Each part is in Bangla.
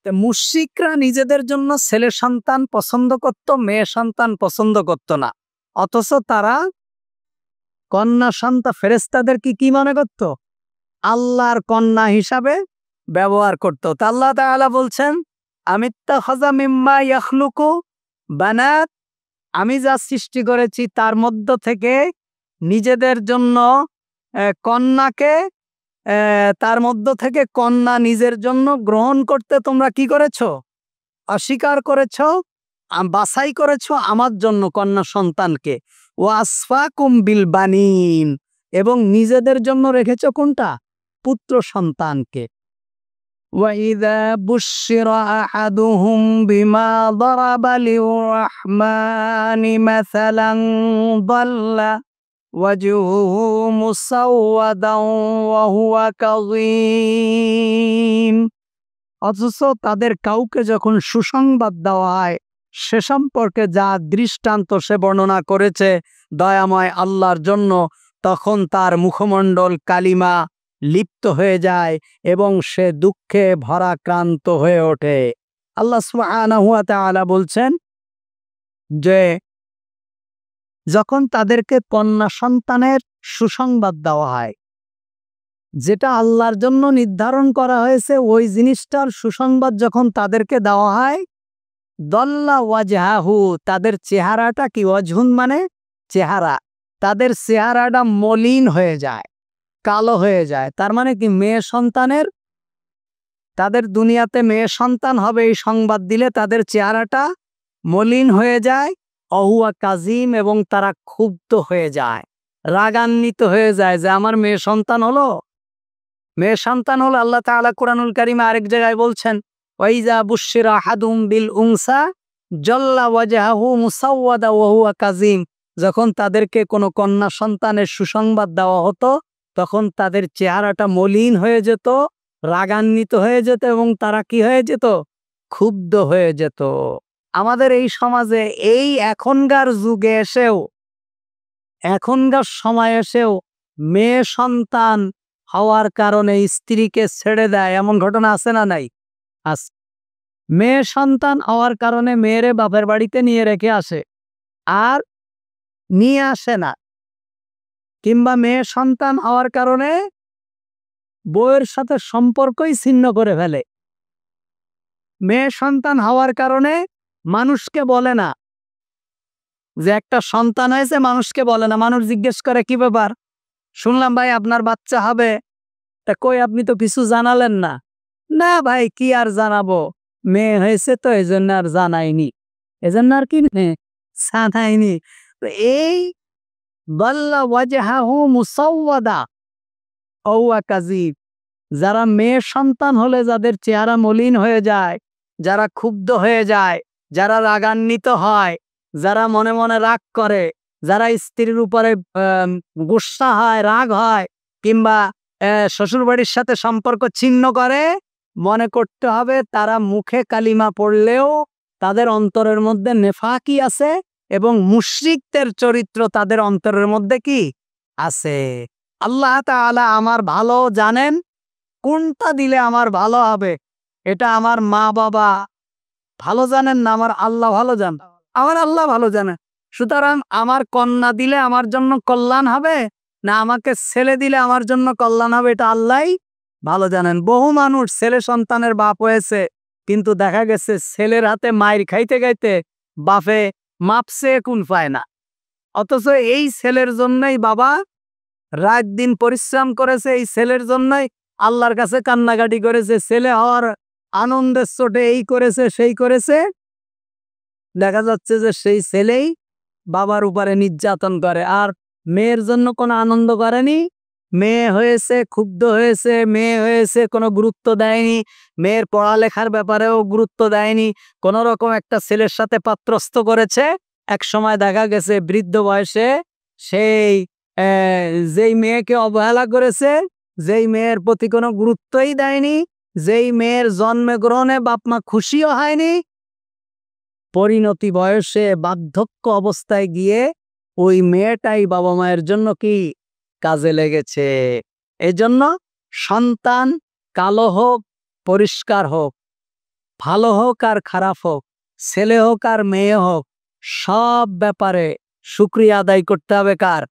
মুশরিকরা নিজেদের জন্য ছেলে সন্তান পছন্দ করত, মেয়ে সন্তান পছন্দ করত না। অথচ তারা কন্যা সন্তান ফেরেশতাদেরকে কি মনে করত? আল্লাহর কন্যা হিসাবে ব্যবহার করত। তা আল্লাহ তাআলা বলছেন, আমিত্তাখাযা মিম্মা ইয়াখলুকু বানাত, আমি যা সৃষ্টি করেছি তার মধ্য থেকে নিজেদের জন্য কন্যাকে তার মধ্য থেকে কন্যা নিজের জন্য গ্রহণ করতে তোমরা কি করেছো? অস্বীকার করেছো, বাছাই করেছো আমার জন্য কন্যা সন্তানকে। ও আসফাকুম বিল বানিন, এবং নিজেদের জন্য রেখেছো কোনটা? পুত্র সন্তানকে। ওয়াইদা বুশিরা আহাদুহুম বিমা দারাবা লিররহমানি মাসালান দাল্লা ওয়াজহুহু মুসাওয়াদান ওয়া হুয়া কাযীম। অথচ তাদের কাউকে যখন সুসংবাদ দেওয়া হয় সে সম্পর্কে যা দৃষ্টান্ত সে বর্ণনা করেছে দয়াময় আল্লাহর জন্য, তখন তার মুখমণ্ডল কালিমা লিপ্ত হয়ে যায় এবং সে দুঃখে ভারাক্রান্ত হয়ে ওঠে। আল্লাহ সুবহানাহু ওয়া তাআলা বলছেন যে যখন তাদেরকে কন্যা সন্তানের সুসংবাদ দেওয়া হয়, যেটা আল্লাহর জন্য নির্ধারণ করা হয়েছে, ওই জিনিসটার সুসংবাদ যখন তাদেরকে দেওয়া হয়, দল্লা ওয়াজহাহু, তাদের চেহারাটা কি? ওয়াজহুন মানে চেহারা, তাদের চেহারাটা মলিন হয়ে যায়, কালো হয়ে যায়। তার মানে কি? মেয়ে সন্তানের, তাদের দুনিয়াতে মেয়ে সন্তান হবে এই সংবাদ দিলে তাদের চেহারাটা মলিন হয়ে যায়। অহুয়া কাজিম, এবং তারা ক্ষুব্ধ হয়ে যায়, রাগান্বিত হয়ে যায় যে আমার মেয়ে সন্তান হলো। মেয়ে সন্তান হলো। আল্লাহ তাআলা কুরআনুল কারীমে আরেক জায়গায় বলছেন, ওয়াইজা বুশিরা আহাদুম বিল উনসা জাল্লা ওয়াজহাহু মুসাওয়াদা ওয়া হুয়া কাজিম, যখন তাদেরকে কোনো কন্যা সন্তানের সুসংবাদ দেওয়া হতো তখন তাদের চেহারাটা মলিন হয়ে যেত, রাগান্বিত হয়ে যেত, এবং তারা কি হয়ে যেত? ক্ষুব্ধ হয়ে যেত। আমাদের এই সমাজে এই এখনকার যুগে এসেও, এখনকার সময় এসেও মেয়ে সন্তান হওয়ার কারণে স্ত্রীকে ছেড়ে দেয়, এমন ঘটনা আছে না নাই? আছে। মেয়ে সন্তান হওয়ার কারণে মেয়েরে বাপের বাড়িতে নিয়ে রেখে আসে আর নিয়ে আসে না, কিংবা মেয়ে সন্তান হওয়ার কারণে বউয়ের সাথে সম্পর্কই ছিন্ন করে ফেলে। মেয়ে সন্তান হওয়ার কারণে মানুষকে বলে না যে একটা সন্তান হয়েছে, মানুষকে বলে না। মানুষ জিজ্ঞেস করে, কি ব্যাপার, শুনলাম ভাই আপনার বাচ্চা হবে, তা কই আপনি তো কিছু জানালেন না? না ভাই, কি আর জানাবো, মেয়ে হয়েছে তো এই জন্য আর জানাইনি, এজন্য আর কি জানাইনি। তো এই বাল্লা ওয়াজহাহু মুসাওয়াদা ওয়া কাযীব, যারা মেয়ে সন্তান হলে যাদের চেহারা মলিন হয়ে যায়, যারা ক্ষুব্ধ হয়ে যায়, যারা রাগান্বিত হয়, যারা মনে মনে রাগ করে, যারা স্ত্রীর উপরে গুসা হয়, রাগ হয়, কিংবা শ্বশুরবাড়ির সাথে সম্পর্ক ছিন্ন করে, মনে করতে হবে তারা মুখে কালিমা পড়লেও তাদের অন্তরের মধ্যে নেফাকি আছে, এবং মুশরিকদের চরিত্র তাদের অন্তরের মধ্যে কি আছে। আল্লাহ তাআলা আমার ভালো জানেন, কোনটা দিলে আমার ভালো হবে এটা আমার মা বাবা ভালো জানেন না, আমার আল্লাহ ভালো জানেন। আমার আল্লাহ ভালো জানেন। সুতরাং আমার কন্যা দিলে আমার জন্য কল্যাণ হবে না আমাকে ছেলে দিলে আমার জন্য কল্যাণ হবে, এটা আল্লাহই ভালো জানেন। বহু মানুষ ছেলে সন্তানের বাপ হয়েছে, কিন্তু দেখা গেছে ছেলের হাতে মাইর খাইতে খাইতে বাপে মাপসে কোন পায় না। অথচ এই ছেলের জন্যই বাবা রাত দিন পরিশ্রম করেছে, এই ছেলের জন্যই আল্লাহর কাছে কান্নাকাটি করেছে, ছেলে হওয়ার আনন্দের চোটে এই করেছে সেই করেছে। দেখা যাচ্ছে যে সেই ছেলেই বাবার উপরে নির্যাতন করে, আর মেয়ের জন্য কোনো আনন্দ করেনি। মেয়ে হয়েছে, ক্ষুব্ধ হয়েছে, মেয়ে হয়েছে, কোনো গুরুত্ব দেয়নি, মেয়ের পড়ালেখার ব্যাপারেও গুরুত্ব দেয়নি, কোনো রকম একটা ছেলের সাথে পাত্রস্থ করেছে। এক সময় দেখা গেছে বৃদ্ধ বয়সে সেই যেই মেয়েকে অবহেলা করেছে, যেই মেয়ের প্রতি কোনো গুরুত্বই দেয়নি, যেই মেয়ের জন্মে গ্রহণে বাপমা খুশিও হয়নি, পরিণতি বয়সে বার্ধক্য অবস্থায় গিয়ে ওই মেয়েটাই বাবা মায়ের জন্য কি কাজে লেগেছে। এজন্য সন্তান কালো হোক, পরিষ্কার হোক, ভালো হোক আর খারাপ হোক, ছেলে হোক আর মেয়ে হোক, সব ব্যাপারে শুকরিয়া আদায় করতে হবে কার?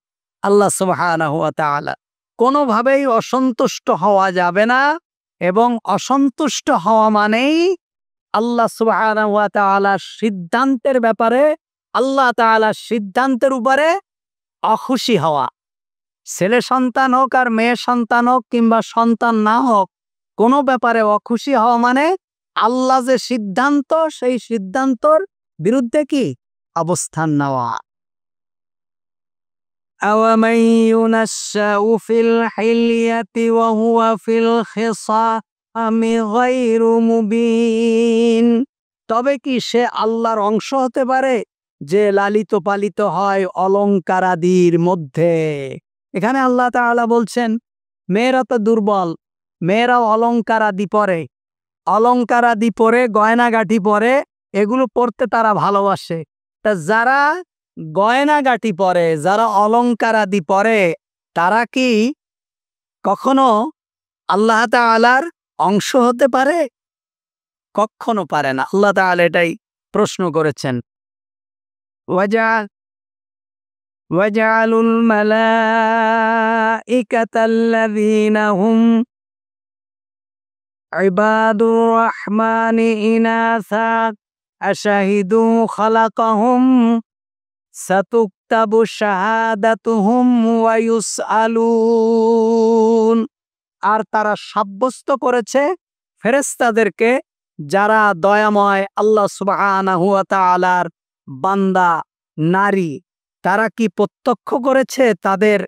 আল্লাহ সুবহানাহু ওয়া তাআলা। কোনোভাবেই অসন্তুষ্ট হওয়া যাবে না, এবং অসন্তুষ্ট হওয়া মানেই আল্লাহ সুবহানাহু ওয়া তাআলার সিদ্ধান্তের ব্যাপারে, আল্লাহ তাআলার সিদ্ধান্তের উপরে অখুশি হওয়া। ছেলে সন্তান হোক আর মেয়ে সন্তান হোক কিংবা সন্তান না হোক, কোনো ব্যাপারে অখুশি হওয়া মানে আল্লাহ যে সিদ্ধান্ত, সেই সিদ্ধান্তর বিরুদ্ধে কি অবস্থান নেওয়া। أَوَمَن يُنَشَّأُ فِي الْحِلْيَةِ وَهُوَ فِي الْخِصَامِ غَيْرُ مُبِينٍ। তবে কি সে আল্লাহর অংশ হতে পারে যে লালিত পালিত হয় অলঙ্কারাদির মধ্যে? এখানে আল্লাহ তাআলা বলছেন মেয়েরা তো দুর্বল, মেয়েরাও অলঙ্কারাদি পরে, অলঙ্কারাদি পরে, গয়নাগাটি পরে, এগুলো পরতে তারা ভালোবাসে। তা যারা গয়নাগাটি পরে, যারা অলঙ্কারাদি পরে, তারা কি কখনো আল্লাহ তাআলার অংশ হতে পারে? কখনো পারে না। আল্লাহ তাআলা এটাই প্রশ্ন করেছেন। ওয়াজআলুল মালাইকাতাল্লাযীনা হুম ইবাদুর রহমানি ইনাসা আশাহিদু খালাকাহুম সাতুকতাবু শাহাদাতুহুম ওয়া ইউসআলুন। আর তারা সাব্যস্ত করেছে ফেরেশতাদেরকে, যারা দয়াময় আল্লাহ সুবহানাহু ওয়া তাআলার বান্দা নারী, তারা কি প্রত্যক্ষ করেছে তাদের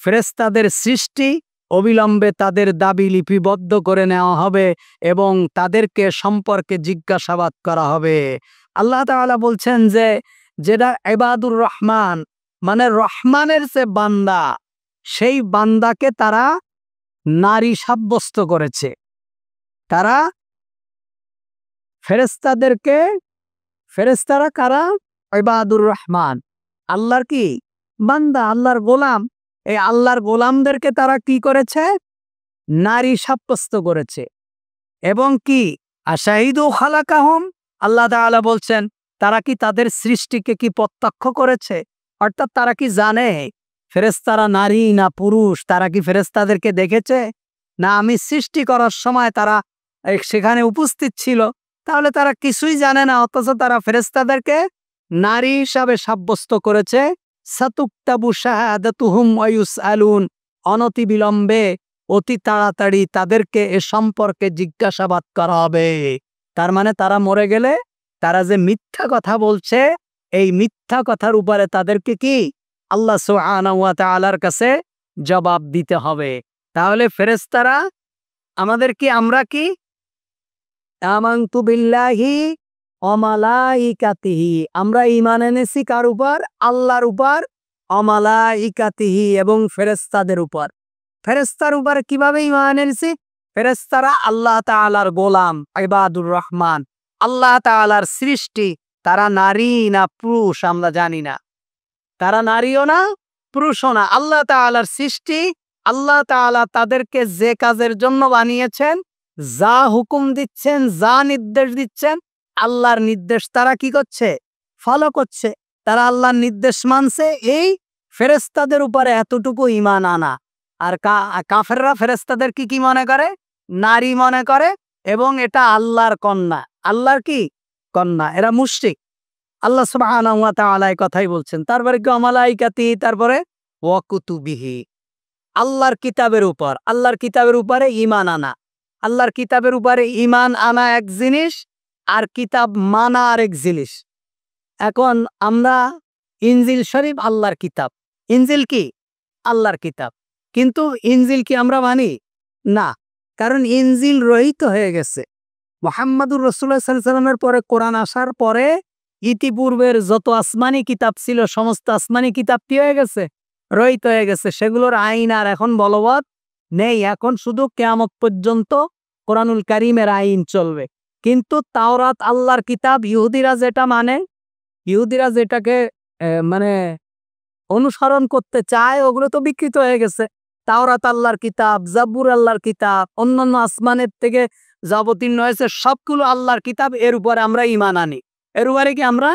ফেরেশতাদের সৃষ্টি? অবিলম্বে তাদের দাবি লিপিবদ্ধ করে নেওয়া হবে এবং তাদেরকে সম্পর্কে জিজ্ঞাসাবাদ করা হবে। আল্লাহ তাআলা বলছেন যে যেটা ইবাদুর রহমান, মানে রহমানের যে বান্দা, সেই বান্দাকে তারা নারী সাব্যস্ত করেছে। তারা ফেরেশতাদেরকে, ফেরেশতারা কারা? ইবাদুর রহমান, আল্লাহর কি বান্দা, আল্লাহর গোলাম। এই আল্লাহর গোলামদেরকে তারা কি করেছে? নারী সাব্যস্ত করেছে। এবং কি আশাহিদু খালাকাহুম, আল্লাহ তাআলা বলছেন তারা কি তাদের সৃষ্টিকে কি প্রত্যক্ষ করেছে? অর্থাৎ তারা কি জানে ফেরেশতারা নারী না পুরুষ? তারা কি ফেরেশতাদেরকে দেখেছে? না আমি সৃষ্টি করার সময় তারা সেখানে উপস্থিত ছিল? তাহলে তারা কিছুই জানে না, অথচ তারা ফেরেশতাদেরকে নারী হিসাবে সাব্যস্ত করেছে। সাতুকতাবু শাহাদাতুহুম ওয়া ইউসআলুন, অনতিবিলম্বে, অতি তাড়াতাড়ি তাদেরকে এ সম্পর্কে জিজ্ঞাসাবাদ করা হবে। তার মানে তারা মরে গেলে তারা যে মিথ্যা কথা বলছে, এই মিথ্যা কথার উপরে তাদেরকে কি আল্লাহ সুবহানাহু ওয়া তাআলার কাছে জবাব দিতে হবে। তাহলে ফেরেশতারা আমাদের কি, আমরা কি আমানতু বিল্লাহি ওয়া মালাইকাতিহি, আমরা ঈমান এনেছি কার উপর? আল্লাহর উপর। ওয়া মালাইকাতিহি, এবং ফেরেশতাদের উপর। ফেরেশতার উপর কিভাবে ঈমান এনেছি? ফেরেশতারা আল্লাহ তাআলার গোলাম, ইবাদুর রহমান, আল্লাহ তাআলার সৃষ্টি। তারা নারী না পুরুষ আমরা জানি না, তারা নারীও না পুরুষও না, আল্লাহ তাআলার সৃষ্টি। আল্লাহ তাআলা তাদেরকে যে কাজের জন্য বানিয়েছেন, যা হুকুম দিচ্ছেন, যা নির্দেশ দিচ্ছেন, আল্লাহর নির্দেশ তারা কি করছে? ফলো করছে। তারা আল্লাহর নির্দেশ মানছে। এই ফেরেশতাদের উপরে এতটুকু ঈমান আনা। আর কাফেররা ফেরেশতাদের কি মনে করে? নারী মনে করে, এবং এটা আল্লাহর কন্যা, আল্লাহর কি কন্যা। এরা মুশরিক। আল্লাহ সুবহানাহু ওয়া তাআলা এই কথাই বলছেন। তারপরে কি মালাইকাতি, তারপরে ওয়া কুতুবিহি, আল্লাহর কিতাবের উপর, আল্লাহর কিতাবের উপরে ঈমান আনা। আল্লাহর কিতাবের উপরে ঈমান আনা এক জিনিস, আর কিতাব মানা আরেক জিনিস। এখন আমরা ইনজিল শরীফ আল্লাহর কিতাব, ইনজিল কি আল্লাহর কিতাব, কিন্তু ইনজিল কি আমরা মানি না, কারণ ইনজিল রহিত হয়ে গেছে। মুহাম্মাদুর রাসূলুল্লাহ সাল্লাল্লাহু আলাইহি ওয়াসাল্লামের পরে কোরআন আসার পরে ইতিপূর্বের যত আসমানি কিতাব ছিল, সমস্ত আসমানি কিতাব কি হয়ে গেছে? রহিত হয়ে গেছে। সেগুলোর আইন আর এখন বলবৎ নেই। এখন শুধু কিয়ামত পর্যন্ত কোরআনুল কারীমের আইন চলবে। কিন্তু তাওরাত আল্লাহর কিতাব, ইহুদিরা যেটা মানে, ইহুদিরা যেটাকে মানে অনুসরণ করতে চায়, ওগুলো তো বিকৃত হয়ে গেছে। তাওরাত আল্লাহর কিতাব, জাবুর আল্লাহর কিতাব, অন্যান্য আসমানের থেকে যা অবতীর্ণ হয়েছে সবগুলো আল্লাহর কিতাব, এর উপরে আমরা ঈমান আনি। এর উপরে কি আমরা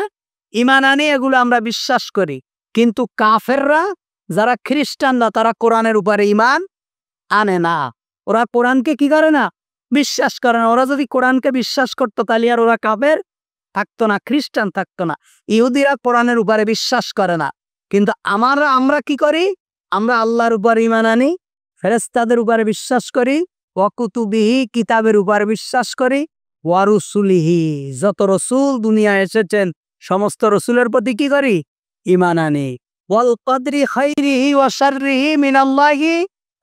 ঈমান আনি, এগুলো আমরা বিশ্বাস করি। কিন্তু কাফেররা, যারা খ্রিস্টানরা, তারা কোরআনের উপরে ঈমান আনে না। ওরা কোরআনকে কি করে না? বিশ্বাস করে না। ওরা যদি কোরআনকে বিশ্বাস করতো তাহলে আর ওরা কাফের থাকতো না, খ্রিস্টান থাকতো না। ইহুদিরা কোরআনের উপরে বিশ্বাস করে না। কিন্তু আমরা কি করি? আমরা আল্লাহর উপর ঈমান আনি, ফেরেশতাদের উপরে বিশ্বাস করি, ওয়া কুতুবিহি কিতাবের উপরে বিশ্বাস করি, ওয়া রুসুলিহি যত রসুল দুনিয়ায় এসেছেন সমস্ত রসুলের প্রতি কি করি? ঈমান আনি। ওয়াল কদরি খাইরিহি ওয়া শাররিহি মিনাল্লাহি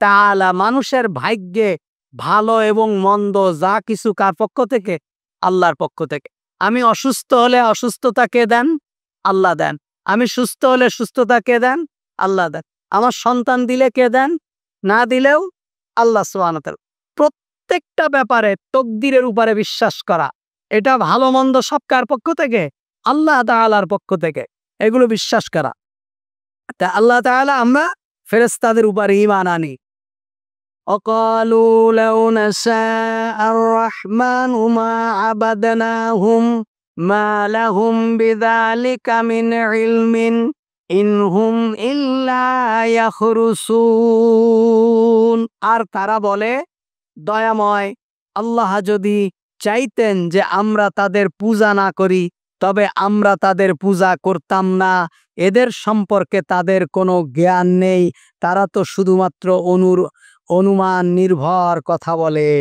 তাআলা, মানুষের ভাগ্যে ভালো এবং মন্দ যা কিছু কার পক্ষ থেকে? আল্লাহর পক্ষ থেকে। আমি অসুস্থ হলে অসুস্থতা কে দেন? আল্লাহ দেন। আমি সুস্থ হলে সুস্থতা কে দেন? আল্লাহ দেন। আমার সন্তান দিলে কে দেন? না দিলেও আল্লাহ সুবহানাহু ওয়া তাআলা। প্রত্যেকটা ব্যাপারে তকদিরের উপরে বিশ্বাস করা, এটা ভালো মন্দ সব কার পক্ষ থেকে? আল্লাহ তাআলার পক্ষ থেকে। এগুলো বিশ্বাস করা। তা আল্লাহ তাআলা, আমরা ফেরেশতাদের উপরে ঈমান আনি। وقالوا لو نشاء الرحمن ما عبدناهم ما لهم بذلك من علم إن هم إلا يخرصون। আর তারা বলে, দয়াময় আল্লাহ যদি চাইতেন যে আমরা তাদের পূজা না করি, তবে আমরা তাদের পূজা করতাম না। এদের সম্পর্কে তাদের কোনো জ্ঞান নেই, তারা তো শুধুমাত্র অনুমান নির্ভর কথা বলে।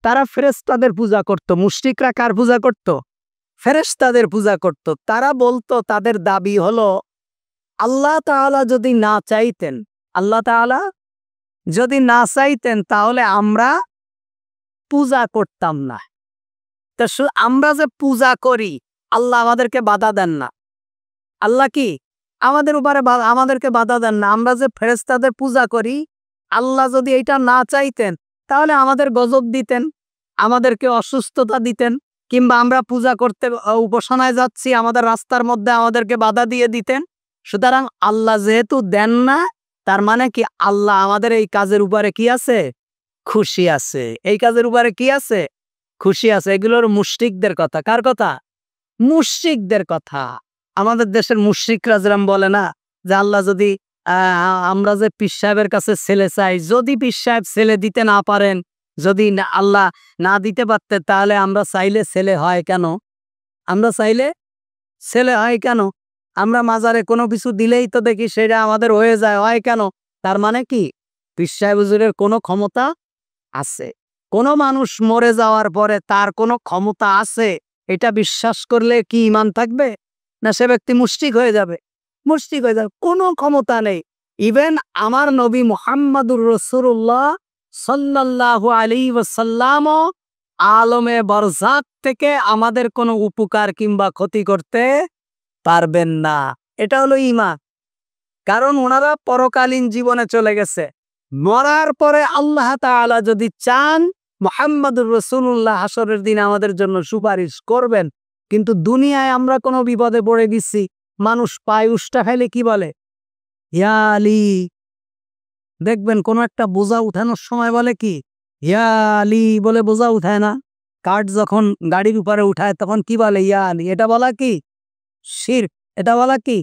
তারা ফেরেশতাদের পূজা করত। মুশরিকরা কার পূজা করত? ফেরেশতাদের পূজা করত। তারা বলতো, তাদের দাবি হলো, আল্লাহ তাআলা যদি না চাইতেন, আল্লাহ তাআলা যদি না চাইতেন তাহলে আমরা পূজা করতাম না। তা আমরা যে পূজা করি, আল্লাহ আমাদেরকে বাধা দেন না। আল্লাহ কি আমাদেরকে বাধা দেন না। আমরা যে ফেরেশতাদের পূজা করি, আল্লাহ যদি এটা না চাইতেন তাহলে আমাদের গজব দিতেন, আমাদেরকে অসুস্থতা দিতেন, কিংবা আমরা পূজা করতে উপাসনায় যাচ্ছি, আমাদের রাস্তার মধ্যে আমাদেরকে বাধা দিয়ে দিতেন। সুতরাং আল্লাহ যেহেতু দেন না, তার মানে কি আল্লাহ আমাদের এই কাজের উপরে কি আছে? খুশি আছে। এই কাজের উপরে কি আছে? খুশি আছে। এগুলোর মুশরিকদের কথা। কার কথা? মুশরিকদের কথা। আমাদের দেশের মুশরিকরা যেরকম বলে না, যে আল্লাহ যদি আমরা যে পীর সাহেবের কাছে ছেলে চাই, যদি পীর সাহেব ছেলে দিতে না পারেন, যদি আল্লাহ না দিতে পারতেন, তাহলে আমরা চাইলে ছেলে হয় কেন? আমরা চাইলে ছেলে হয় কেন? আমরা মাজারে কোনো কিছু দিলেই তো দেখি সেটা আমাদের হয়ে যায়, হয় কেন? তার মানে কি পীর সাহেব হুজুরের কোনো ক্ষমতা আছে? কোনো মানুষ মরে যাওয়ার পরে তার কোনো ক্ষমতা আছে, এটা বিশ্বাস করলে কি ঈমান থাকবে? না সে ব্যক্তি মুশরিক হয়ে যাবে? মুশরিক হয়ে যাবে। কোনো ক্ষমতা নেই। ইভেন আমার নবী মুহাম্মাদুর রাসূলুল্লাহ সাল্লাল্লাহু আলাইহি ওয়াসাল্লাম আলমে বারযাখ থেকে আমাদের কোনো উপকার কিংবা ক্ষতি করতে পারবেন না। এটা হলো ঈমান। কারণ ওনারা পরকালীন জীবনে চলে গেছে। মরার পরে আল্লাহ তাআলা যদি চান, মুহাম্মাদুর রাসূলুল্লাহ হাসরের দিন আমাদের জন্য সুপারিশ করবেন। কিন্তু দুনিয়ায় আমরা কোনো বিপদে পড়ে গেছি, মানুষ পায়ে উষ্টা খাইলে কি বলে? ইয়া আলী। দেখবেন কোন একটা বোঝা উঠানোর সময় বলে কি? ইয়া আলী বলে বোঝা উঠায় না? কাঠ যখন গাড়ির উপরে উঠায় তখন কি বলে? ইয়া আলী। এটা বলা কি শিরক? এটা বলা কি?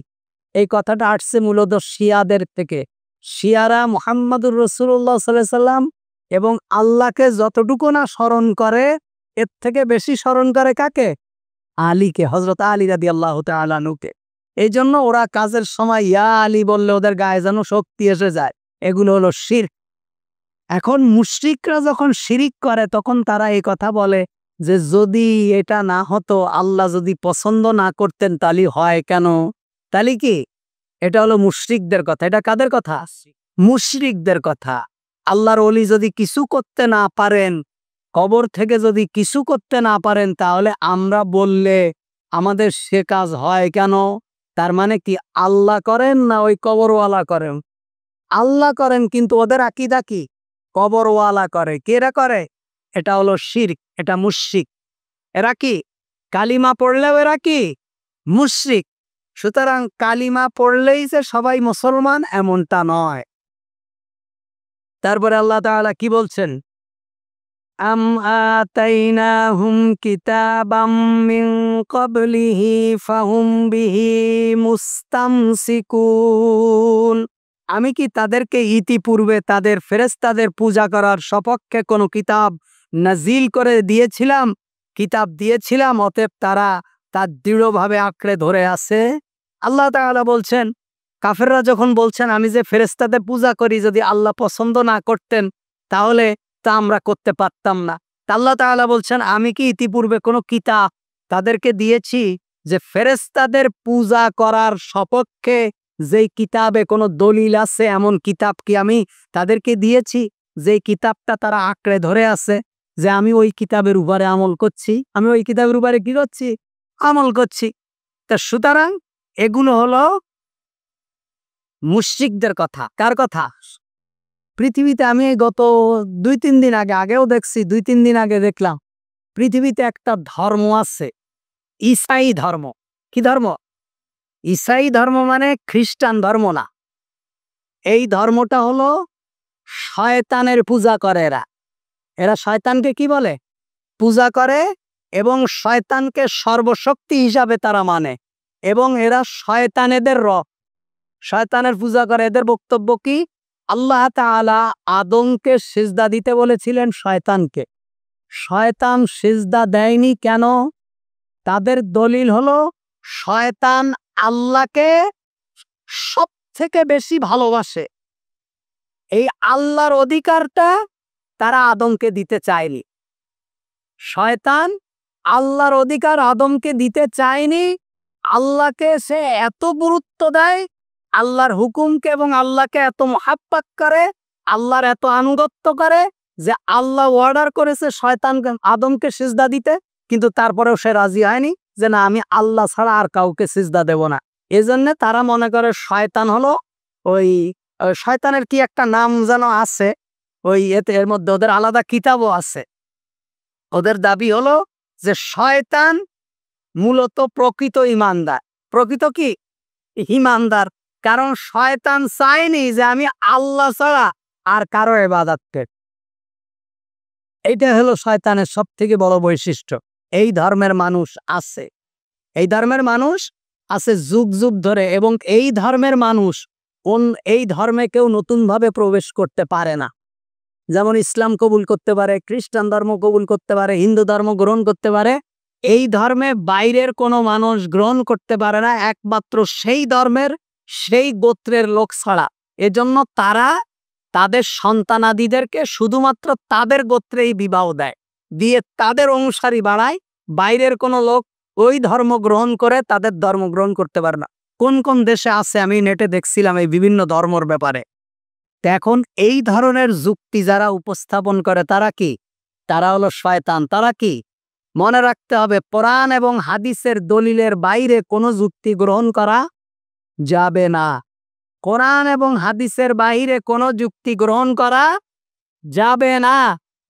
এই কথাটা আসছে মূলত শিয়াদের থেকে। শিয়ারা মুহাম্মাদুর রাসূলুল্লাহ সাল্লাল্লাহু আলাইহি সাল্লাম এবং আল্লাহকে যতটুকু না স্মরণ করে, এর থেকে বেশি স্মরণ করে কাকে? আলীকে, হযরত আলী রাদিয়াল্লাহু তাআলা আনহুকে। এই জন্য ওরা কাজের সময় ইয়া আলী বললে ওদের গায়ে যেন শক্তি এসে যায়। এগুলো হলো শিরক। এখন মুশরিকরা যখন শিরিক করে তখন তারা এই কথা বলে যে যদি এটা না হতো, আল্লাহ যদি পছন্দ না করতেন তাহলে হয় কেন? তাহলে কি? এটা হলো মুশরিকদের কথা। এটা কাদের কথা? মুশরিকদের কথা। আল্লাহর ওলি যদি কিছু করতে না পারেন, কবর থেকে যদি কিছু করতে না পারেন, তাহলে আমরা বললে আমাদের সে কাজ হয় কেন? তার মানে কি আল্লাহ করেন না ওই কবরওয়ালা করেন? আল্লাহ করেন, কিন্তু ওদের আকীদা কি? কবরওয়ালা করে। কেরা করে? এটা হলো শিরক, এটা মুশরিক। এরা কি? কালিমা পড়লেও এরা কি? মুশরিক। সুতরাং কালিমা পড়লেই যে সবাই মুসলমান এমনটা নয়। তারপরে আল্লাহ তাআলা কি বলছেন, আম আতাইনাহুম কিতাবাম মিন ক্বাবলিহি ফাহুম বিহি মুস্তামসিকুন। আমি কি তাদেরকে ইতিপূর্বে তাদের ফেরেশতাদের পূজা করার সপক্ষে কোনো কিতাব নাজিল করে দিয়েছিলাম, কিতাব দিয়েছিলাম, অতএব তারা তা দৃঢ়ভাবে আঁকড়ে ধরে আছে। আল্লাহ তাআলা বলছেন, কাফেররা যখন বলছেন আমি যে ফেরেশতাদের পূজা করি, যদি আল্লাহ পছন্দ না করতেন তাহলে তা আমরা করতে পারতাম না। তা আল্লাহ তাআলা বলছেন, আমি কি ইতিপূর্বে কোনো কিতাব তাদেরকে দিয়েছি যে ফেরেশতাদের পূজা করার সপক্ষে যেই কিতাবে কোনো দলিল আছে, এমন কিতাব কি আমি তাদেরকে দিয়েছি যেই কিতাবটা তারা আঁকড়ে ধরে আছে, যে আমি ওই কিতাবের উপরে আমল করছি, আমি ওই কিতাবের উপরে কি করছি, আমল করছি। তা সুতরাং এগুলো হলো মুশরিকদের কথা। কার কথা? পৃথিবীতে আমি এই গত ২-৩ দিন আগে, আগেও দেখছি, ২-৩ দিন আগে দেখলাম পৃথিবীতে একটা ধর্ম আছে, ঈসাই ধর্ম। কি ধর্ম? ঈসাই ধর্ম, মানে খ্রিস্টান ধর্ম না। এই ধর্মটা হলো শয়তানের পূজা করে এরা। এরা শয়তানকে কি বলে? পূজা করে, এবং শয়তানকে সর্বশক্তি হিসাবে তারা মানে, এবং এরা শয়তানেদের রব, শয়তানের পূজা করে। এদের বক্তব্য কি? আল্লাহ তাআলা আদমকে সিজদা দিতে বলেছিলেন শয়তানকে, শয়তান সিজদা দেয়নি কেন? তাদের দলিল হলো শয়তান আল্লাহকে সব থেকে বেশি ভালোবাসে। এই আল্লাহর অধিকারটা তারা আদমকে দিতে চায়নি। শয়তান আল্লাহর অধিকার আদমকে দিতে চায়নি। আল্লাহকে সে এত গুরুত্ব দেয়, আল্লাহর হুকুমকে এবং আল্লাহকে এত মহাব্বত করে, আল্লাহর এত আনুগত্য করে, যে আল্লাহ অর্ডার করেছে শয়তানকে আদমকে সিজদা দিতে, কিন্তু তারপরেও সে রাজি হয়নি, যে না, আমি আল্লাহ ছাড়া আর কাউকে সিজদা দেব না। এজন্য তারা মনে করে শয়তান হলো ওই শয়তানের কি একটা নাম যেন আছে, ওই এর মধ্যে ওদের আলাদা কিতাবও আছে। ওদের দাবি হলো যে শয়তান মূলত প্রকৃত ইমানদার। প্রকৃত কি? ইমানদার। কারণ শয়তান চায়নি যে আমি আল্লাহ ছাড়া আর কারো ইবাদত করি। এইটা হলো শয়তানের সব থেকে বড় বৈশিষ্ট্য। এই ধর্মের মানুষ আছে, এই ধর্মের মানুষ আছে যুগ যুগ ধরে, এবং এই ধর্মের মানুষ এই ধর্মে কেউ নতুনভাবে প্রবেশ করতে পারে না। যেমন ইসলাম কবুল করতে পারে, খ্রিস্টান ধর্ম কবুল করতে পারে, হিন্দু ধর্ম গ্রহণ করতে পারে, এই ধর্মে বাইরের কোনো মানুষ গ্রহণ করতে পারে না, একমাত্র সেই ধর্মের সেই গোত্রের লোক ছাড়া। এজন্য তারা তাদের সন্তানাদিদেরকে শুধুমাত্র তাদের গোত্রেই বিবাহ দেয়, দিয়ে তাদের অনুসারী বাড়ায়। বাইরের কোনো লোক ওই ধর্ম গ্রহণ করে তাদের ধর্ম গ্রহণ করতে পারে না। কোন কোন দেশে আছে আমি নেটে দেখছিলাম এই বিভিন্ন ধর্মর ব্যাপারে। এখন এই ধরনের যুক্তি যারা উপস্থাপন করে তারা কি? তারা হলো শয়তান। তারা কি? মনে রাখতে হবে, কোরআন এবং হাদিসের দলিলের বাইরে কোনো যুক্তি গ্রহণ করা যাবে না। কোরআন এবং হাদিসের বাইরে কোনো যুক্তি গ্রহণ করা যাবে না।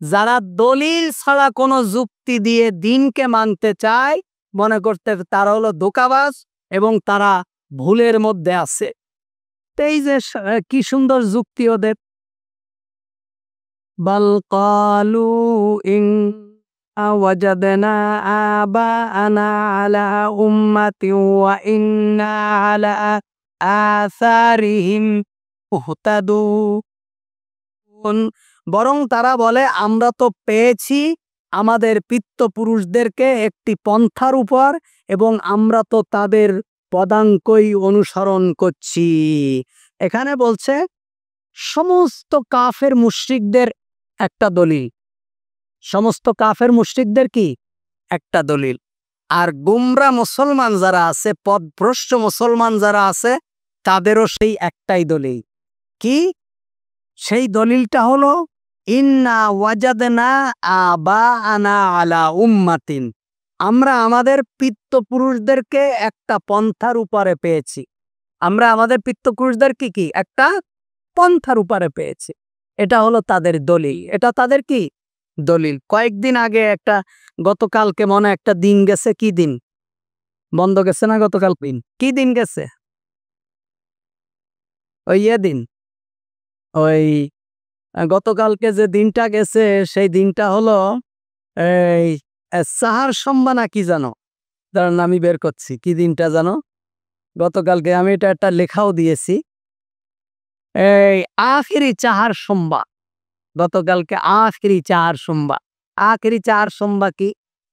যারা দলিল ছাড়া কোনো যুক্তি দিয়ে দিনকে মানতে চায়, মনে করতে তারা হলো ধোঁকাবাজ এবং তারা ভুলের মধ্যে আছে। এই যে কি সুন্দর যুক্তি ওদের। বাল ক্বালু ইন ওয়াজাদনা আবাআনা আলা উম্মাতিন ওয়া ইন্না আলা আসারিহিম মুহতাদুন। বরং তারা বলে, আমরা তো পেয়েছি আমাদের পিতৃপুরুষদেরকে একটি পন্থার উপর, এবং আমরা তো তাদের পদাঙ্কই অনুসরণ করছি। এখানে বলছে সমস্ত কাফের মুশরিকদের একটা দলিল, সমস্ত কাফের মুশরিকদের কি একটা দলিল, আর গুমরা মুসলমান যারা আছে, পথভ্রষ্ট মুসলমান যারা আছে, তাদেরও সেই একটাই দলিল। কি সেই দলিলটা? হলো ইন্না ওয়াজাদনা আবাআনা আলা উম্মাতিন, আমরা আমাদের পিতৃপুরুষদেরকে একটা পন্থার উপরে পেয়েছি। আমরা আমাদের পিতৃপুরুষদেরকে কি একটা পন্থার উপরে পেয়েছি। এটা হলো তাদের দলিল। এটা তাদের কি দলিল। কয়েকদিন আগে একটা, গতকালকে মনে একটা দিন গেছে, কি দিন বন্ধ গেছে না গতকাল? দিন কি দিন গেছে? ওই দিন, ওই গতকালকে যে দিনটা গেছে সেই দিনটা হলো এই সাহার সম্বা না কি জানো? দাঁড়ান আমি বের করছি কি দিনটা জানো। গতকালকে আমি এটা একটা লেখাও দিয়েছি, এই আখিরি চাহার সোমবা। গতকালকে আখিরি চাহার সোমবা। আখিরি চাহার সোমবা কি?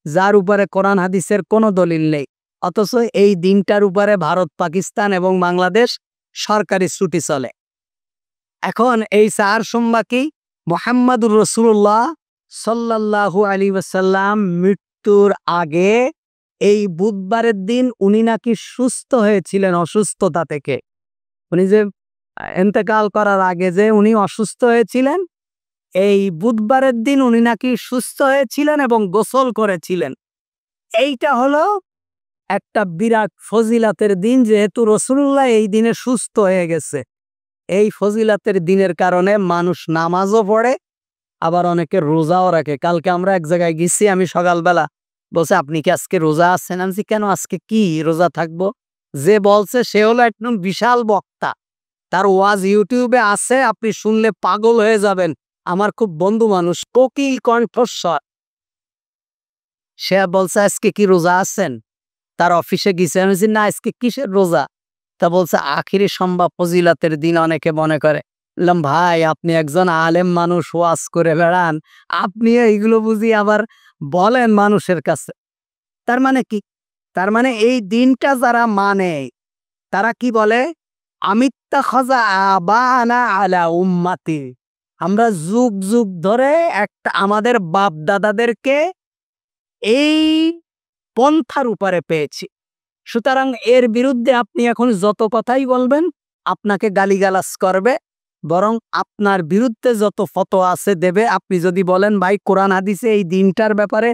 যার উপরে কোরআন হাদিসের কোনো দলিল নেই, অথচ এই দিনটার উপরে ভারত, পাকিস্তান এবং বাংলাদেশ সরকারি ছুটি চলে। এখন এই চাহার সোমবা কি? মুহাম্মাদুর রাসূলুল্লাহ সাল্লাল্লাহু আলাইহি ওয়াসাল্লাম মৃত্যুর আগে এই বুধবারের দিন উনি নাকি সুস্থ হয়েছিলেন অসুস্থতা থেকে। উনি যে ইন্তেকাল করার আগে যে উনি অসুস্থ হয়েছিলেন, এই বুধবারের দিন উনি নাকি সুস্থ হয়েছিলেন এবং গোসল করেছিলেন। এইটা হলো একটা বিরাট ফজিলাতের দিন, যেহেতু রাসূলুল্লাহ এই দিনে সুস্থ হয়ে গেছে। এই ফজিলাতের দিনের কারণে মানুষ নামাজও পড়ে, আবার অনেকে রোজাও রাখে। কালকে আমরা এক জায়গায় গেছি, আমি সকালবেলা বলছে আপনি কি আজকে রোজা আছেন? আমি বলছি, কেন আজকে কি রোজা থাকবো? যে বলছে সে হলো একদম বিশাল বক্তা, তার ওয়াজ ইউটিউবে আছে, আপনি শুনলে পাগল হয়ে যাবেন। আমার খুব বন্ধু মানুষ, কোকিল কণ্ঠস্বর। সে বলছে আজকে কি রোজা আছেন? তার অফিসে গেছে। আমি বলছি না, আজকে কিসের রোজা? তা বলছে আখিরি সম্ভব ফজিলাতের দিন অনেকে মনে করে। বললাম ভাই, আপনি একজন আলেম মানুষ, ওয়াজ করে বেড়ান, আপনি এইগুলো বুঝি আবার বলেন মানুষের কাছে। তার মানে কি? তার মানে এই দিনটা যারা মানে তারা কি বলে? আমিত্তাখাযা আবানা আলা উম্মতি। আমরা যুগ যুগ ধরে একটা আমাদের বাপ দাদাদেরকে এই পন্থার উপরে পেয়েছি, সুতরাং এর বিরুদ্ধে আপনি এখন যত কথাই বলবেন আপনাকে গালিগালাজ করবে, বরং আপনার বিরুদ্ধে যত ফতোয়া আছে দেবে। আপনি যদি বলেন ভাই কোরআন হাদিসে এই দিনটার ব্যাপারে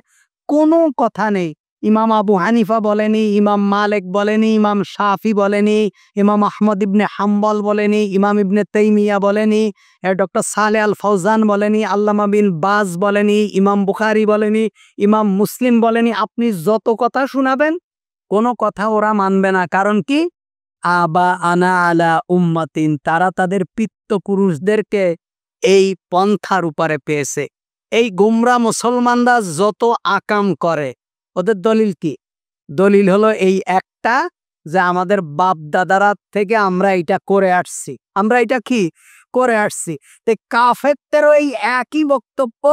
কোনো কথা নেই, ইমাম আবু হানিফা বলেনি, ইমাম মালিক বলেনি, ইমাম শাফি বলেনি, ইমাম আহমদ ইবনে হাম্বল বলেনি, ইমাম ইবনে তাইমিয়া বলেনি, ডক্টর সালেহ আল ফৌজান বলেনি, আল্লামা বিন বাজ বলেনি, ইমাম বুখারী বলেনি, ইমাম মুসলিম বলেনি, আপনি যত কথা শোনাবেন কোনো কথা ওরা মানবে না। কারণ কি? আবা আনা আলা উম্মাতিন, তারা তাদের পিতৃপুরুষদেরকে এই পন্থার উপরে পেয়েছে। এই গুমরা মুসলমানরা যত আকাম করে ওদের দলিল কি? দলিল হলো এই একটা, যে আমাদের বাপ দাদারা থেকে আমরা এটা করে আসছি, আমরা এটা কি করে আসছি। কাফেরদেরও এই একই বক্তব্য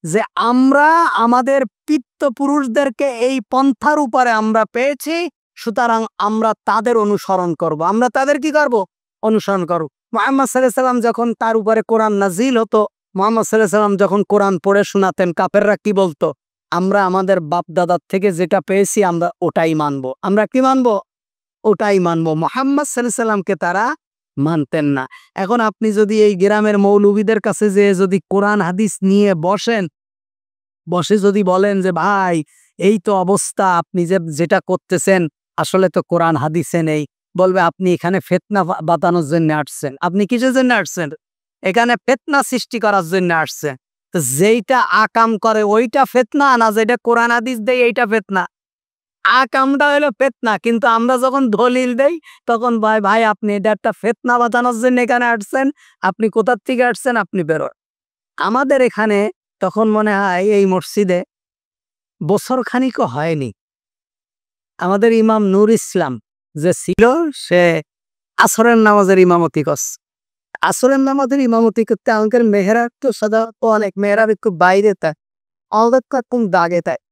যে আমরা আমাদের পিতৃপুরুষদেরকে এই পন্থার উপরে আমরা পেয়েছি, সুতরাং আমরা তাদের অনুসরণ করব। আমরা তাদের কি করব? অনুসরণ করব। মুহাম্মদ সাল্লাল্লাহু আলাইহি ওয়াসাল্লাম যখন তার উপরে কোরআন নাজিল হতো, মুহাম্মদ সাল্লাল্লাহু আলাইহি ওয়াসাল্লাম যখন কোরআন পড়ে শোনাতেন, কাফেররা কি বলতো? আমরা আমাদের বাপ দাদার থেকে যেটা পেয়েছি আমরা ওটাই মানব। আমরা কি মানব? ওটাই মানব। মুহাম্মদ সাল্লাল্লাহু আলাইহি ওয়াসাল্লামকে তারা মানতেন না। এখন আপনি যদি এই গ্রামের মৌলবীদের কাছে যে যদি কোরআন হাদিস নিয়ে বসে যদি বলেন যে ভাই এই তো অবস্থা, আপনি যেটা করতেছেন আসলে তো কোরআন হাদিসে নেই, বলবে আপনি এখানে ফিতনা বাতানোর জন্য আসছেন। আপনি কিসের জন্য আসছেন? এখানে ফিতনা সৃষ্টি করার জন্য আসছেন। তো যেইটা আকাম করে ওইটা ফিতনা না, যেটা কোরআন হাদিস দেয় এইটা ফিতনা? আকামটা হলো ফিতনা, কিন্তু আমরা যখন দলিল দেই তখন ভাই আপনি এটা একটা ফিতনা বাতানোর জন্য এখানে আসছেন, আপনি কোথার থেকে আসছেন, আপনি বেরোন। আমাদের এখানে তখন মনে হয় এই মসজিদে বছর খানিকও হয়নি, আমাদের ইমাম নূর ইসলাম যে ছিল সে আসরের নামাজের ইমামতি করছে। আসরের নামাজের ইমামতি করতে আমাদের মেহরাব তো সাধারণত অনেক মেহরাব একটু বাইরে থাকে, আমাদের তো একদম দাগে থাকে।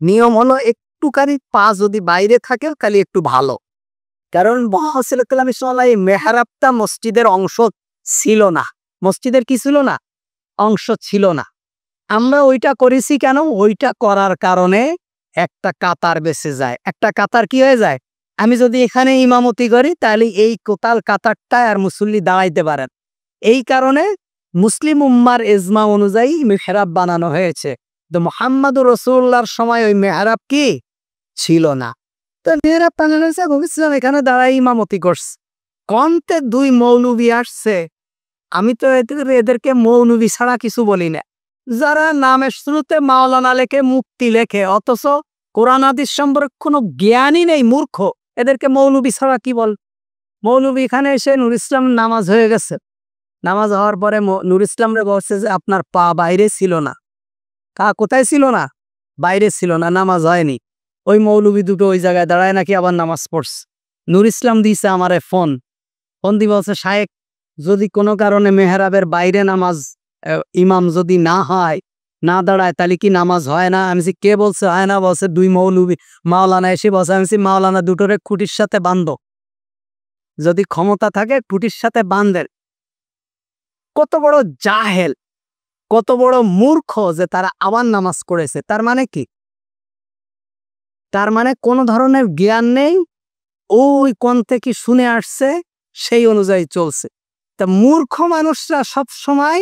নিয়ম হলো একটুখানি পা যদি বাইরে থাকে তাহলে একটু ভালো, কারণ এই মেহরাবটা মসজিদের অংশ ছিল না। মসজিদের কি ছিল না? অংশ ছিল না। আমরা ওইটা করেছি কেন? ওইটা করার কারণে একটা কাতার বেঁচে যায়। একটা কাতার কি হয়ে যায়? আমি যদি এখানে ইমামতি করি তাহলে এই কোতাল কাতারটা আর মুসল্লি দাঁড়াইতে পারেন। এই কারণে মুসলিম উম্মার ইজমা অনুযায়ী মেহরাব বানানো হয়েছে। তো মুহাম্মদুর রাসূলুল্লাহর সময় ওই মেহরাব কি ছিল না, তো মেহরাব বানানো হয়েছে, ভবিষ্যৎ এখানে দাঁড়াই ইমামতি করছে। কন্তে দুই মৌলবী আসছে, আমি তো এদেরকে মৌলবী ছাড়া কিছু বলি না, যারা নামের শুরুতে মাওলানা লেখে, মুফতি লেখে, অথচ কোরআন হাদিস সম্পর্কে কোনো জ্ঞানই নেই, মূর্খ। এদেরকে মৌলবী ছাড়া কি বল? মৌলবী এখানে এসে নূর ইসলাম নামাজ হয়ে গেছে, নামাজ হওয়ার পরে নূর ইসলামরে বলছে যে আপনার পা বাইরে ছিল না। কোথায় ছিল না? বাইরে ছিল না, নামাজ হয়নি। ওই মৌলবী দুটো ওই জায়গায় দাঁড়ায় নাকি আবার নামাজ পড়ছে। নূর ইসলাম দিয়েছে আমারে ফোন দিয়ে বলছে, শায়েক যদি কোনো কারণে মেহরাবের বাইরে নামাজ ইমাম যদি না হয়, না দাঁড়ায়, তাহলে কি নামাজ হয় না? আমি কে বলছে হয় না? বলছে দুই মৌলবী মাওলানা এসে বলছে। আমি মাওলানা দুটোরে খুঁটির সাথে বান্ধ, যদি ক্ষমতা থাকে খুঁটির সাথে বান্ধেন। কত বড় জাহেল, কত বড় মূর্খ যে তারা আবার নামাজ পড়েছে। তার মানে কি? তার মানে কোনো ধরনের জ্ঞান নেই, ওই কোন থেকে শুনে আসছে সেই অনুযায়ী চলছে। তা মূর্খ মানুষরা সব সময়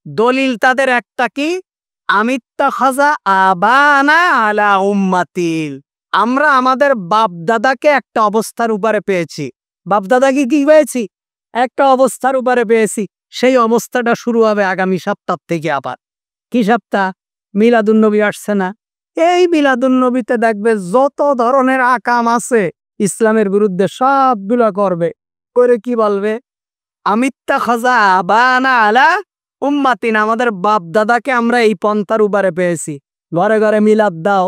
দলিল তাদের একটা কি, আমিত্তাখাযা আবানা আলা উম্মাতিল, আমরা আমাদের বাপ দাদাকে একটা অবস্থার উপরে পেয়েছি। বাপ দাদাকে কি পেয়েছি? একটা অবস্থার উপরে পেয়েছি। সেই অবস্থাটা শুরু হবে আগামী সপ্তাহ থেকে। আবার কি সপ্তাহ? মিলাদুন্নবী আসছে না? এই মিলাদুন্নবীতে দেখবে যত ধরনের আকাম আছে ইসলামের বিরুদ্ধে সবগুলো করবে। করে কি বলবে? আমিত্তাখাযা আবানা আলা উম্মাতিন, আমাদের বাপ দাদাকে আমরা এই পন্থার উপরে পেয়েছি। ঘরে ঘরে মিলাদ দাও,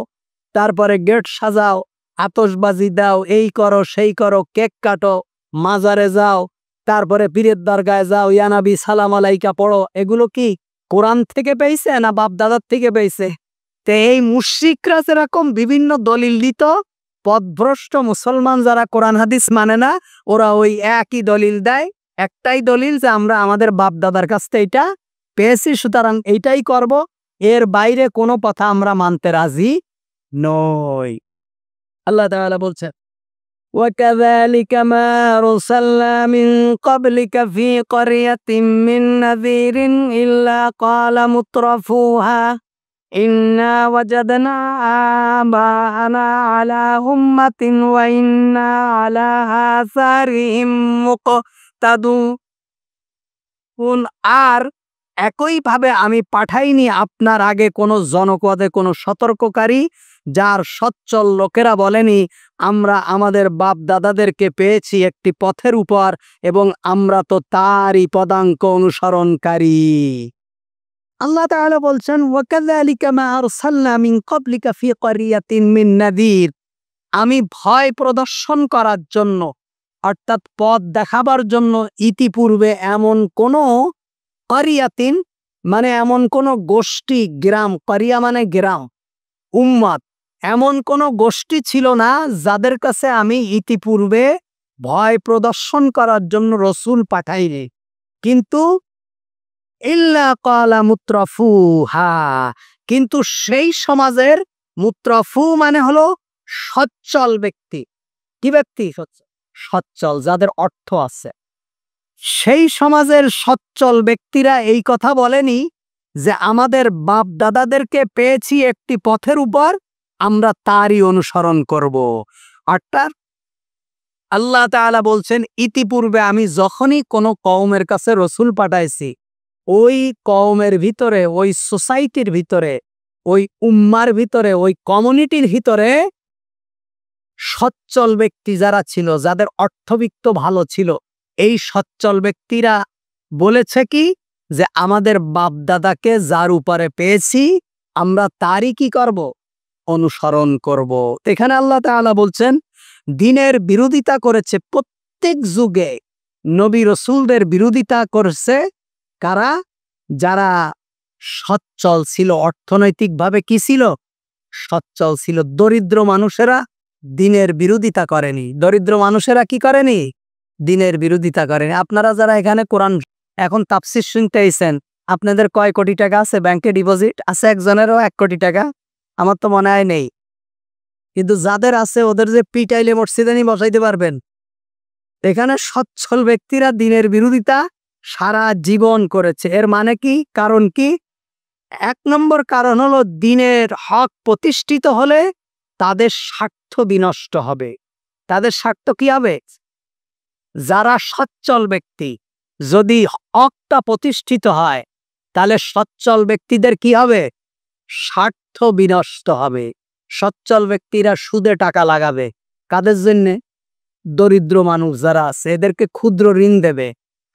তারপরে গেট সাজাও, আতশবাজি দাও, এই করো সেই করো, কেক কাটো, মাজারে যাও, তারপরে পীরের দরগায় যাও, ইয়ানাবি সালাম আলাইকা পড়ো। এগুলো কি কোরআন থেকে পেয়েছে না বাপ দাদার থেকে পেয়েছে? তো এই মুশরিকরা যেরকম বিভিন্ন দলিল দিত, পথভ্রষ্ট মুসলমান যারা কোরআন হাদিস মানে না, ওরা ওই একই দলিল দেয়। একটাই দলিল যে আমরা আমাদের বাপ দাদার কাছ থেকে এটা পেয়েছি, সুতরাং এইটাই করব, এর বাইরে কোনো কথা আমরা মানতে রাজি নই। আল্লাহ তাআলা বলছেন, وَكَذَلِكَ مَا أَرْسَلْنَا مِن قَبْلِكَ فِي قَرْيَةٍ مِّن نَّذِيرٍ إِلَّا قَالَ مُتْرَفُوهَا إِنَّا وَجَدْنَا آبَاءَنَا عَلَى أُمَّةٍ وَإِنَّا عَلَى آثَارِهِم مُقْتَدُونَ। আর একইভাবে আমি পাঠাইনি আপনার আগে কোনো জনপদে কোনো সতর্ককারী, যার সচ্ছল লোকেরা বলেনি আমরা আমাদের বাপ দাদাদেরকে পেয়েছি একটি পথের উপর এবং আমরা তো তারই পদাঙ্ক অনুসরণকারী। আল্লাহ তাআলা বলছেন, ওয়াকাযালিকা মা আরসালনা মিন ক্বাবলিকা ফি ক্বরিয়াতিন মিন নাযীর, আমি ভয় প্রদর্শন করার জন্য, অর্থাৎ পথ দেখাবার জন্য ইতিপূর্বে এমন কোন ক্বরিয়াতিন মানে এমন কোন গোষ্ঠী, গ্রাম, ক্বরিয়া মানে গ্রাম, উম্মাত এমন কোন গোষ্ঠী ছিল না যাদের কাছে আমি ইতিপূর্বে ভয় প্রদর্শন করার জন্য রসুল পাঠাইনি। কিন্তু ইল্লা ক্বালা মুত্রাফুহা, কিন্তু সেই সমাজের মুত্রাফু মানে হলো সচ্ছল ব্যক্তি। কি ব্যক্তি? সচ্ছল, যাদের অর্থ আছে। সেই সমাজের সচ্ছল ব্যক্তিরা এই কথা বলেনি যে আমাদের বাপ দাদাদেরকে পেয়েছি একটি পথের উপর, আমরা তারই অনুসরণ করব। অর্থাৎ আল্লাহ তাআলা বলছেন, ইতিপূর্বে আমি যখনই কোনো কওমের কাছে রসুল পাঠাইছি, ওই কওমের ভিতরে, ওই সোসাইটির ভিতরে, ওই উম্মার ভিতরে, ওই কমিউনিটির ভিতরে সচ্ছল ব্যক্তি যারা ছিল, যাদের অর্থবিত্ত ভালো ছিল, এই সচ্ছল ব্যক্তিরা বলেছে কি যে আমাদের বাপ দাদাকে যার উপরে পেয়েছি আমরা তারই কি করব? অনুসরণ করব। এখানে আল্লাহ তাআলা বলছেন দ্বীনের বিরোধিতা করেছে প্রত্যেক যুগে, নবী রসুলদের বিরোধিতা করেছে কারা? যারা সচ্ছল ছিল, অর্থনৈতিকভাবে কি ছিল? সচ্ছল ছিল। দরিদ্র মানুষেরা দ্বীনের বিরোধিতা করেনি। দরিদ্র মানুষেরা কি করেনি? দ্বীনের বিরোধিতা করেনি। আপনারা যারা এখানে কোরআন এখন তাফসীর শুনতে আইছেন, আপনাদের কয় কোটি টাকা আছে ব্যাংকে ডিপোজিট? আছে একজনেরও 1 কোটি টাকা? আমার তো মনে হয় নেই। কিন্তু যাদের আছে ওদের যে পিটাইলে মসজিদে নিয়ে বসাইতে পারবেন। এখানে সচ্ছল ব্যক্তিরা দ্বীনের বিরোধিতা সারা জীবন করেছে। এর মানে কি? কারণ কি? 1 নম্বর কারণ হলো দ্বীনের হক প্রতিষ্ঠিত হলে তাদের স্বার্থ বিনষ্ট হবে। তাদের স্বার্থ কি হবে? যারা সচ্ছল ব্যক্তি, যদি হকটা প্রতিষ্ঠিত হয় তাহলে সচ্ছল ব্যক্তিদের কি হবে? স্বার্থ বিনষ্ট হবে। সচ্ছল ব্যক্তিরা সুদে টাকা লাগাবে। কাদের জন্যে? দরিদ্র মানুষ যারা আছে এদেরকে ক্ষুদ্র ঋণ দেবে,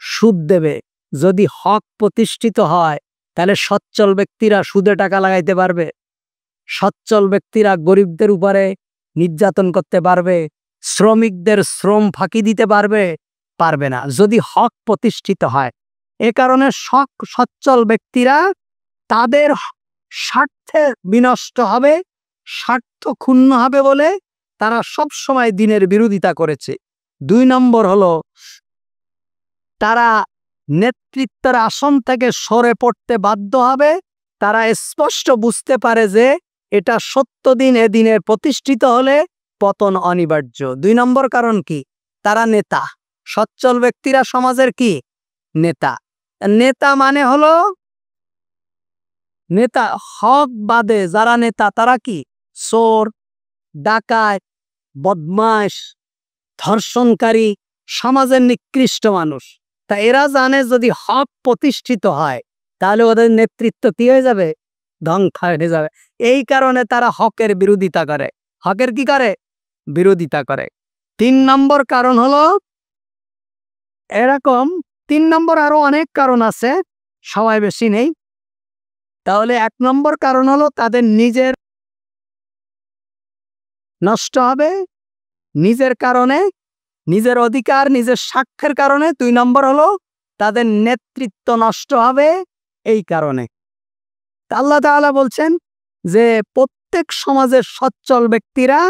সুদ দেবে, যদি হক প্রতিষ্ঠিত হয় তাহলে সচ্ছল ব্যক্তিরা সুদে টাকা লাগাইতে পারবে, সচ্ছল ব্যক্তিরা গরিবদের উপরে নির্যাতন করতে পারবে, শ্রমিকদের শ্রম ফাঁকি দিতে পারবে? পারবে না, যদি হক প্রতিষ্ঠিত হয়। এ কারণে সচ্ছল ব্যক্তিরা তাদের স্বার্থে বিনষ্ট হবে, স্বার্থ ক্ষুণ্ণ হবে বলে তারা সব সময় দ্বীনের বিরোধিতা করেছে। 2 নম্বর হলো তারা নেতৃত্বের আসন থেকে সরে পড়তে বাধ্য হবে। তারা স্পষ্ট বুঝতে পারে যে এটা সত্য দিন, এ দিনে প্রতিষ্ঠিত হলে পতন অনিবার্য। 2 নম্বর কারণ কি? তারা নেতা। সচ্ছল ব্যক্তিরা সমাজের কি? নেতা। নেতা মানে হলো নেতা হক বাদে যারা নেতা তারা কি? চোর, ডাকাত, বদমাশ, ধর্ষণকারী, সমাজের নিকৃষ্ট মানুষ। তা এরা জানে যদি হক প্রতিষ্ঠিত হয় তাহলে ওদের নেতৃত্ব কি হয়ে যাবে? ধ্বংস হয়ে যাবে। এই কারণে তারা হকের বিরোধিতা করে। হকের কি করে? বিরোধিতা করে। 3 নম্বর কারণ হলো এরকম, 3 নম্বর আরো অনেক কারণ আছে, সময় বেশি নেই। তাহলে 1 নম্বর কারণ হলো তাদের নিজের নষ্ট হবে, নিজের কারণে, নিজের অধিকার, নিজের স্বার্থের কারণে। 2 নম্বর হলো তাদের নেতৃত্ব নষ্ট হবে এই কারণে। আল্লাহ তাআলা বলছেন যে প্রত্যেক সমাজের সচ্ছল ব্যক্তিরা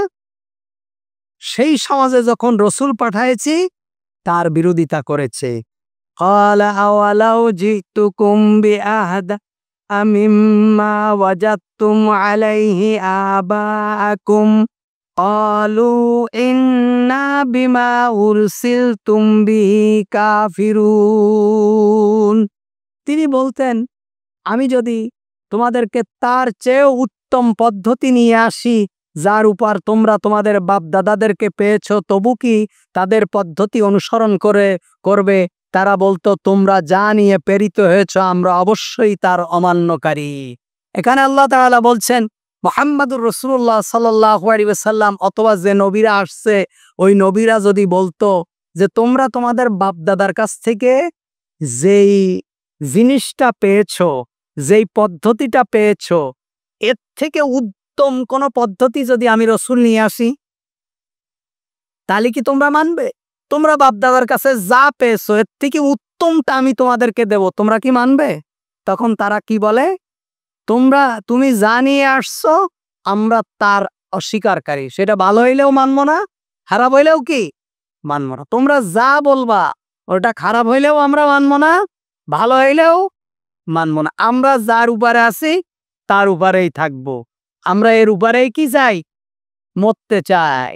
সেই সমাজে যখন রসুল পাঠাইছি তার বিরোধিতা করেছে। ক্বালা আওয়ালাউ জিতুকুম বিআহদা মিম্মা ওয়াজাদতুম আলাইহি আবাআকুম ক্বালু ইন্না বিমা উরসিলতুম বিহি কাফিরুন। তিনি বলতেন, আমি যদি তোমাদেরকে তার চেয়েও উত্তম পদ্ধতি নিয়ে আসি যার উপর তোমরা তোমাদের বাপ দাদাদেরকে পেয়েছ, তবু কি তাদের পদ্ধতি অনুসরণ করবে? তারা বলতো তোমরা যা নিয়ে প্রেরিত হয়েছ আমরা অবশ্যই তার অমান্যকারী। এখানে আল্লাহ তাআলা বলছেন মুহাম্মদুর রাসূলুল্লাহ সাল্লাল্লাহু আলাইহি ওয়াসাল্লাম অথবা যে নবীরা আসছে ওই নবীরা যদি বলতো যে তোমরা তোমাদের বাপ দাদার কাছ থেকে যেই জিনিসটা পেয়েছো, যেই পদ্ধতিটা পেয়েছো, এর থেকে উত্তম কোন পদ্ধতি যদি আমি রসুল নিয়ে আসি তাহলে কি তোমরা মানবে? তোমরা বাপ দাদার কাছে যা পেয়েছো এর থেকে উত্তমটা আমি তোমাদেরকে দেব, তোমরা কি মানবে? তখন তারা কি বলে? তুমি যা নিয়ে আসছো আমরা তার অস্বীকারী, সেটা ভালো হইলেও মানবো না, খারাপ হইলেও কি মানবো না। তোমরা যা বলবা ওটা খারাপ হইলেও আমরা মানবো না, ভালো হইলেও মানবো না। আমরা যার উপরে আছি তার উপরেই থাকবো। আমরা এর উপরেই কি চাই? মরতে চাই।